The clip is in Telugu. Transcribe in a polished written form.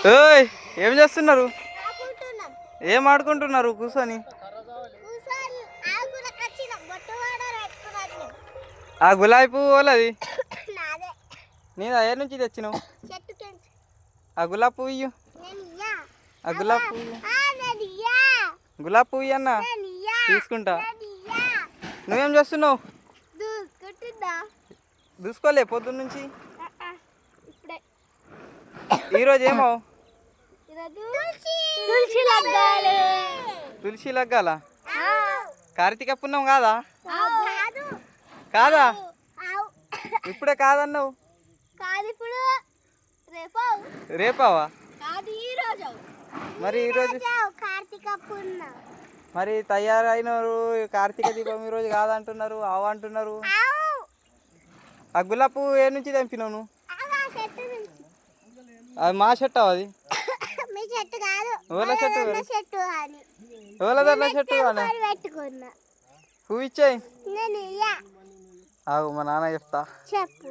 ఓయ్ ఏం చేస్తున్నారు? ఆడుకుంటున్నాం. ఏం ఆడుకుంటున్నారు కూర్చొని? కూసోని ఆడుకునకి వచ్చినాం. బొట్టు వాడరు పెట్టుకున్నాను. ఆ గులాబీ పువ్వు వాళ్ళది నాదే. నేను ఏ నుంచి తెచ్చినావు? చెట్టు కెంచి. ఆ గులాబీ పువ్వు ఇయ్యు. నేను ఇయ్యా. ఆ గులాబీ పువ్వు నేను ఇయ్యా. గులాబీ పువ్వు అన్న నేను ఇయ్యా. తీసుకుంటా. నేను ఇయ్యా. నువ్వేం చేస్తున్నావు? దూసుకుంటుందా? చూసుకోలే పొద్దున్న నుంచి. ఇప్పుడే. ఈరోజు ఏమో తులసి లగ్గాలి. తులసి లగ్గాల. కార్తీక పుణ్యం కాదా? కాదు. కాదా? ఇప్పుడే కాదన్నావు. కాదు ఇప్పుడు. రేపు. రేపావా? కాదు ఈరోజు. మరి ఈరోజు కార్తీక పుణ్యం. మరి తయారైనారు. కార్తీక దీపం ఈరోజు కాదంటున్నారు, అవ అంటున్నారు. ఆ గులాబీ పువ్వు ఏ నుంచి తెంపినావు నువ్వు? అది మా చెట్టు. అది మీ చెట్టు కాదు. ఓల చెట్టు. చెట్టు అని ఓలదల్ల చెట్టు అని పెట్టుకున్నా. పువ్వు ఇచ్చేయి. నేను ఇయ్యా. ఆగు మా నాన్న చెప్తా. చెప్పు.